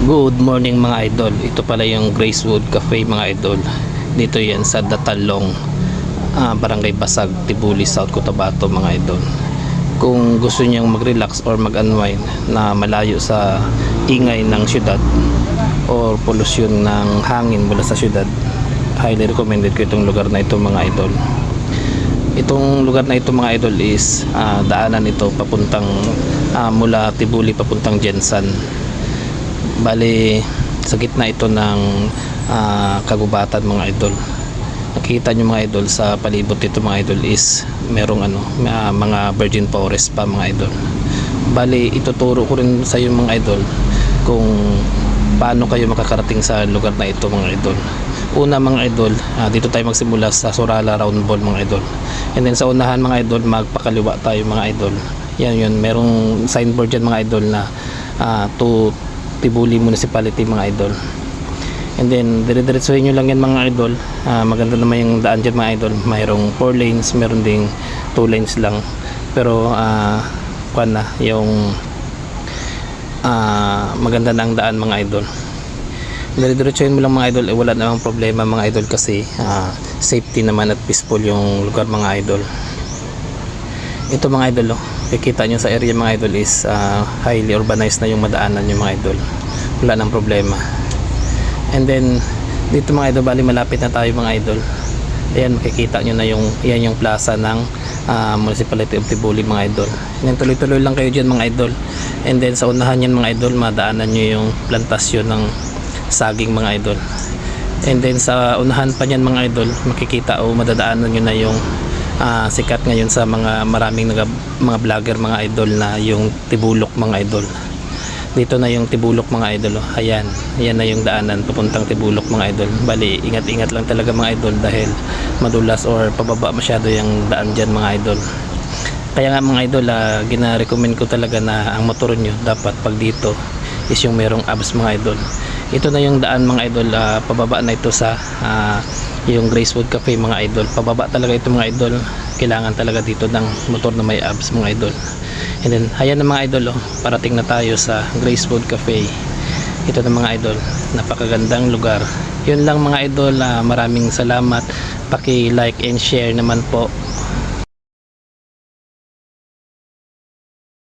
Good morning mga idol. Ito pala yung Gracewood Cafe mga idol. Dito yan sa Datalong, Barangay Basag, Tibuli, South Cotabato mga idol. Kung gusto niyang mag-relax or mag-unwind na malayo sa ingay ng syudad or polusyon ng hangin mula sa syudad, highly recommended ko itong lugar na ito mga idol. Itong lugar na ito mga idol is daanan ito papuntang mula Tibuli papuntang Jensan. Bali sa gitna ito ng kagubatan mga idol. Nakikita nyo mga idol sa palibot ito mga idol is merong mga virgin forest pa mga idol. Bali ituturo ko rin sa iyo mga idol kung paano kayo makakarating sa lugar na ito mga idol. Una mga idol, dito tayo magsimula sa Surala Round Ball mga idol. And then sa unahan mga idol, magpakaliwa tayo mga idol. Yan yun, merong signboard dyan mga idol na to Tibuli Municipality mga idol. And then dire-diretsuhin nyo lang yan mga idol. Maganda naman yung daan dyan mga idol. Mayroong 4 lanes, meron ding 2 lanes lang. Pero yung maganda na ang daan mga idol. Dire-diretsuhin mo lang mga idol, wala namang problema mga idol kasi safety naman at peaceful yung lugar mga idol. Ito mga idol, kikita nyo sa area mga idol is highly urbanized na yung madaanan nyo mga idol. Wala nang problema. And then dito mga idol, bali malapit na tayo mga idol. Ayan, makikita nyo na yan yung plaza ng Municipality of Tibuli mga idol. And then tuloy-tuloy lang kayo dyan mga idol. And then sa unahan yan mga idol, madaanan nyo yung plantasyon ng saging mga idol. And then sa unahan pa nyan mga idol, makikita o madadaanan nyo na yung sikat ngayon sa maraming mga vlogger mga idol na yung Tibulok mga idol. Dito na yung Tibulok mga idol. Ayan na yung daanan papuntang Tibulok mga idol. Bali ingat-ingat lang talaga mga idol dahil madulas or pababa masyado yung daan dyan mga idol. Kaya nga mga idol, gina-recommend ko talaga na ang motor nyo dapat pag dito is yung merong abs mga idol. Ito na yung daan mga idol, pababa na ito sa yung Gracewood Cafe mga idol. Pababa talaga ito mga idol. Kailangan talaga dito ng motor na may abs mga idol. And then ayan na mga idol, parating na tayo sa Gracewood Cafe. Ito na mga idol, napakagandang lugar. Yun lang mga idol, maraming salamat. Paki-like and share naman po